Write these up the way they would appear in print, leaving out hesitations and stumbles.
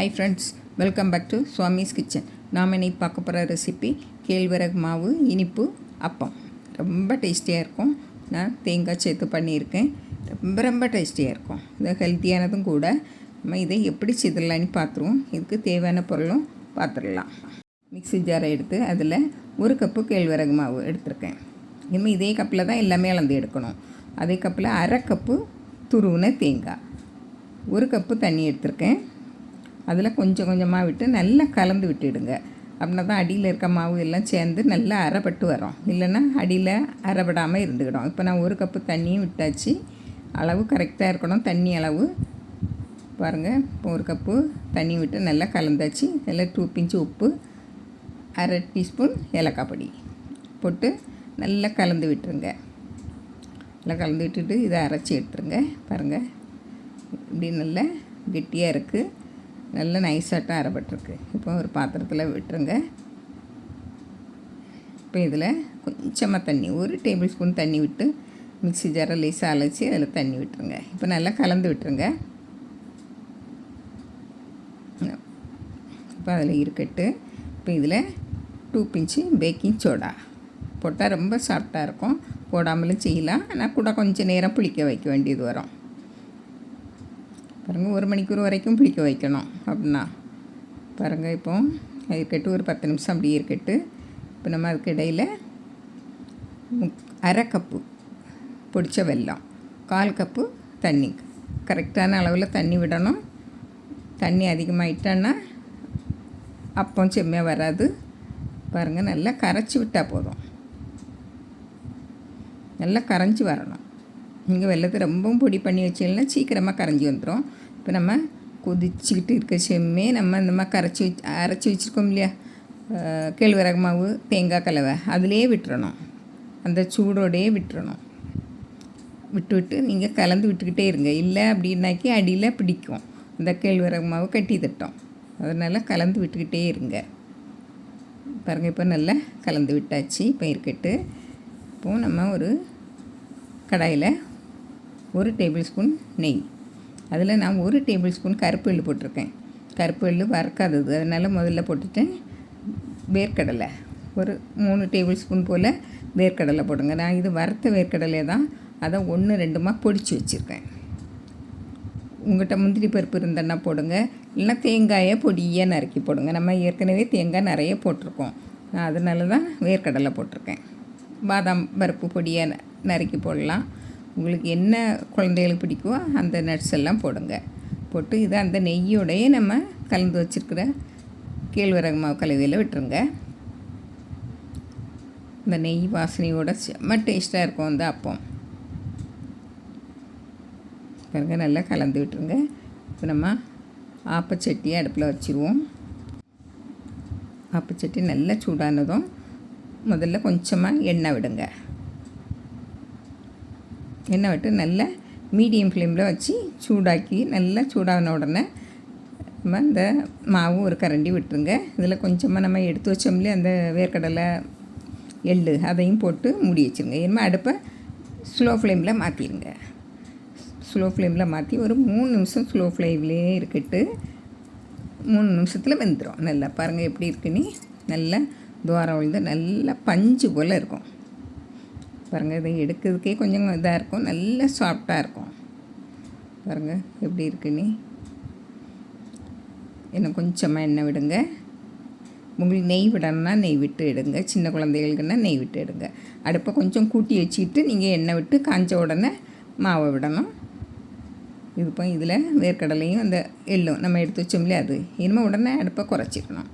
High friends, welcome back to Swami's kitchen. நாம் இன்னைக்கு பார்க்க போகிற ரெசிபி கேழ்வரகு மாவு இனிப்பு அப்பம். ரொம்ப டேஸ்டியாக இருக்கும். நான் தேங்காய் சேர்த்து பண்ணியிருக்கேன். ரொம்ப டேஸ்டியாக இருக்கும். இது ஹெல்த்தியானதும் கூட. நம்ம இதை எப்படி செய்திடலான்னு பார்த்துருவோம். இதுக்கு தேவையான பொருளும் பார்த்துடலாம். மிக்ஸி ஜாரை எடுத்து அதில் 1 கப்பு கேழ்வரகு மாவு எடுத்திருக்கேன். இனிமேல் இதே கப்பில் தான் எல்லாமே அளந்து எடுக்கணும். அதே கப்பில் 1/2 கப்பு துருவின தேங்காய், 1 கப்பு தண்ணி எடுத்திருக்கேன். அதில் கொஞ்சம் கொஞ்சமாக விட்டு நல்லா கலந்து விட்டுடுங்க. அப்படின்னா தான் அடியில் இருக்க மாவு எல்லாம் சேர்ந்து நல்லா அரைப்பட்டு வரும். இல்லைன்னா அடியில் அரைப்படாமல் இருந்துக்கிடும். இப்போ நான் 1 கப்பு தண்ணியும் விட்டாச்சு. அளவு கரெக்டாக இருக்கணும். தண்ணி அளவு பாருங்கள். இப்போ 1 கப்பு தண்ணி விட்டு நல்லா கலந்தாச்சு. நல்லா 2 பிஞ்ச் உப்பு, 1/2 டீஸ்பூன் ஏலக்காய் பொடி போட்டு நல்லா கலந்து விட்டுருங்க. நல்லா கலந்து விட்டுட்டு இதை அரைச்சி எடுத்துருங்க. பாருங்கள், இப்படி நல்லா கெட்டியாக இருக்குது. நல்லா நைஸாட்டம் அரைப்பட்டுருக்கு. இப்போ ஒரு பாத்திரத்தில் விட்டுருங்க. இப்போ இதில் கொஞ்சமாக தண்ணி, 1 டேபிள் ஸ்பூன் தண்ணி விட்டு மிக்ஸி ஜாரை லேசாக அழைச்சி அதில் தண்ணி விட்டுருங்க. இப்போ நல்லா கலந்து விட்டுருங்க. இப்போ அதில் இருக்கட்டு. இப்போ இதில் 2 பிஞ்சு பேக்கிங் சோடா போட்டால் ரொம்ப சாஃப்டாக இருக்கும். போடாமலும் செய்யலாம். ஆனால் கூட கொஞ்சம் நேரம் புளிக்க வைக்க வேண்டியது வரும். பாருங்கள், 1 மணிக்கூர் வரைக்கும் புளிக்க வைக்கணும். அப்படின்னா பாருங்கள், இப்போ இருக்கட்டு ஒரு 10 நிமிஷம் அப்படியே இருக்கட்டு. இப்போ நம்ம அதுக்கு இடையில் 1/2 கப்பு பொடிச்ச வெல்லம், 1/4 கப்பு தண்ணி, கரெக்டான அளவில் தண்ணி விடணும். தண்ணி அதிகமாகிட்டோன்னா அப்பம் செம்மையாக வராது. பாருங்கள், நல்லா கரைச்சி விட்டால் போதும். நல்லா கரைஞ்சி வரணும். நீங்கள் வெல்லத்தை ரொம்பவும் பொடி பண்ணி வச்சிங்கன்னா சீக்கிரமாக கரைஞ்சி வந்துடும். இப்போ நம்ம கொதிச்சுக்கிட்டு இருக்க செம்மே நம்ம இந்த மாதிரி அரைச்சி வச்சுருக்கோம் இல்லையா, கேழ்வரகு மாவு தேங்காய் கலவை, அதிலே விட்டுறணும். அந்த சூடோடையே விட்டுறணும். விட்டு நீங்கள் கலந்து விட்டுக்கிட்டே இருங்க. இல்லை அப்படின்னாக்கி அடியில் பிடிக்கும். அந்த கேழ்வரகு மாவு கட்டி தட்டும். அதனால் கலந்து விட்டுக்கிட்டே இருங்க. பாருங்கள், இப்போ நல்லா கலந்து விட்டாச்சு. இப்போ இருக்கட்டு. இப்போது நம்ம ஒரு கடாயில் 1 டேபிள் ஸ்பூன் நெய், அதில் நான் 1 டேபிள் ஸ்பூன் கருப்பு எள்ளு போட்டிருக்கேன். கருப்பு எள்ளு வறுக்காதது, அதனால் முதல்ல போட்டுட்டேன். வேர்க்கடலை ஒரு 3 டேபிள் ஸ்பூன் போல் வேர்க்கடலை போடுங்க. நான் இது வறுத்த வேர்க்கடலை தான். அதை 1-2 பொடிச்சு வச்சுருக்கேன். உங்கள்கிட்ட முந்திரி பருப்பு இருந்தேன்னா போடுங்க. இல்லைன்னா தேங்காயை பொடியாக நறுக்கி போடுங்க. நம்ம ஏற்கனவே தேங்காய் நிறைய போட்டிருக்கோம். நான் அதனால தான் வேர்க்கடலை போட்டிருக்கேன். பாதாம் பருப்பு பொடியாக நறுக்கி போடலாம். உங்களுக்கு என்ன குழந்தைகளுக்கு பிடிக்குமோ அந்த நட்ஸ் எல்லாம் போடுங்க. போட்டு இதை அந்த நெய்யோடையே நம்ம கலந்து வச்சுருக்கிற கேழ்வரகு மாவு கலவையில் விட்டுருங்க. இந்த நெய் வாசனையோட செம்ம டேஸ்ட்டாக இருக்கும் அந்த அப்பம். பாருங்க, நல்லா கலந்து விட்டுருங்க. இப்போ நம்ம ஆப்பச்சட்டியை அடுப்பில் வச்சுருவோம். ஆப்பச்சட்டி நல்லா சூடானதும் முதல்ல கொஞ்சமாக எண்ணெய் விடுங்க. எண்ணெய் விட்டு நல்லா மீடியம் ஃப்ளேமில் வச்சு சூடாக்கி நல்லா சூடான உடனே நம்ம இந்த மாவு ஒரு கரண்டி விட்டுருங்க. இதில் கொஞ்சமாக நம்ம எடுத்து வச்சோம்லே அந்த வேர்க்கடலை எள்ளு அதையும் போட்டு மூடி வச்சுருங்க. இனிமேல் அடுப்பை ஸ்லோ ஃப்ளேமில் மாற்றிடுங்க. ஸ்லோ ஃப்ளேமில் மாற்றி ஒரு 3 நிமிஷம் ஸ்லோ ஃப்ளேம்லேயே இருக்கட்டு. 3 நிமிஷத்தில் வெந்துடும். நல்லா பாருங்கள் எப்படி இருக்குன்னு. நல்லா துவாரம் விழுந்து நல்லா பஞ்சு போல் இருக்கும். பாருங்கள், இதை எடுக்கிறதுக்கே கொஞ்சம் இதாக இருக்கும். நல்லா சாஃப்டாக இருக்கும். பாருங்கள் எப்படி இருக்குன்னு. இன்னும் கொஞ்சமாக எண்ணெய் விடுங்க. உங்களுக்கு நெய் விடணும்னா நெய் விட்டு எடுங்க. சின்ன குழந்தைகளுக்குன்னா நெய் விட்டு எடுங்க. அடுப்பை கொஞ்சம் கூட்டி வச்சுக்கிட்டு நீங்கள் எண்ணெய் விட்டு காஞ்ச உடனே மாவை விடணும். இது இப்போ இதில் வேர்க்கடலையும் அந்த எள்ளும் நம்ம எடுத்து வச்சோம்லையே அது. இனிமேல் உடனே அடுப்பை குறைச்சிக்கணும்.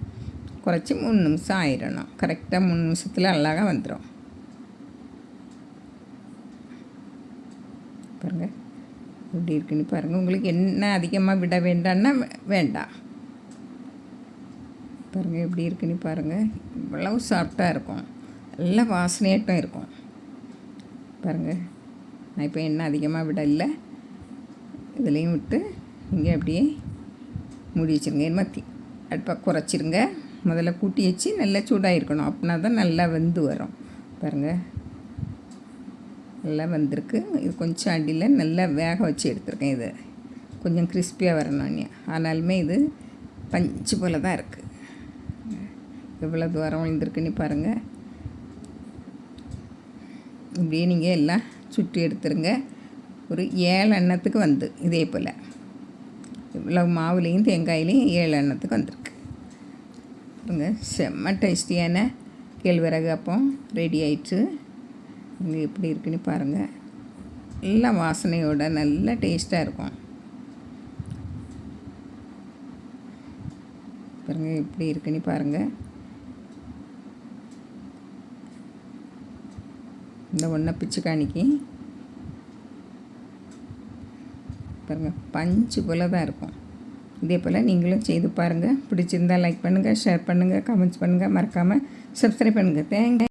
குறைச்சி 3 நிமிஷம் ஆயிடணும். கரெக்டாக 3 நிமிஷத்தில் அழகாக வந்துடும். பாருங்கள் எப்படி இருக்குன்னு பாருங்கள். உங்களுக்கு என்ன அதிகமாக விட வேண்டான்னா வேண்டாம். பாருங்கள் எப்படி இருக்குன்னு பாருங்கள். இவ்வளவு சாஃப்டாக இருக்கும். நல்ல வாசனையாட்டம் இருக்கும். பாருங்கள், நான் இப்போ எண்ணெய் அதிகமாக விடலை. இதுலேயும் விட்டு இங்கே அப்படியே மூடி வச்சுருங்க. இனிமேல் அடுப்பை குறைச்சிருங்க. முதல்ல கூட்டி வச்சு நல்லா சூடாக இருக்கணும். அப்படின்னா தான் நல்லா வெந்து வரும். பாருங்கள், நல்லா வந்திருக்கு. இது கொஞ்சம் அடியில் நல்லா வேக வச்சு எடுத்துருக்கேன். இது கொஞ்சம் கிறிஸ்பியாக வரணும். ஆனாலுமே இது பஞ்சு போல் தான் இருக்குது. எவ்வளோ தூரம் விழுந்திருக்குன்னு பாருங்கள். இப்படியே நீங்கள் எல்லாம் சுற்றி எடுத்துருங்க. ஒரு 7 எண்ணத்துக்கு வந்து இதே போல் இவ்வளோ மாவுலேயும் தேங்காயிலையும் 7 எண்ணத்துக்கு வந்திருக்கு. இவங்க செம்ம டேஸ்டியான கேழ்வரகு அப்பம் ரெடி ஆயிடுச்சு. இங்கே எப்படி இருக்குன்னு பாருங்கள். நல்ல வாசனையோட நல்ல டேஸ்ட்டாக இருக்கும். பாருங்கள் எப்படி இருக்குன்னு பாருங்கள். இந்த ஒன்றை பிச்சு காணிக்கு பாருங்கள், பஞ்சு போல் தான் இருக்கும். இதே போல் நீங்களும் செய்து பாருங்கள். பிடிச்சிருந்தால் லைக் பண்ணுங்கள், ஷேர் பண்ணுங்கள், கமெண்ட்ஸ் பண்ணுங்கள், மறக்காமல் சப்ஸ்கிரைப் பண்ணுங்கள். தேங்க்யூ.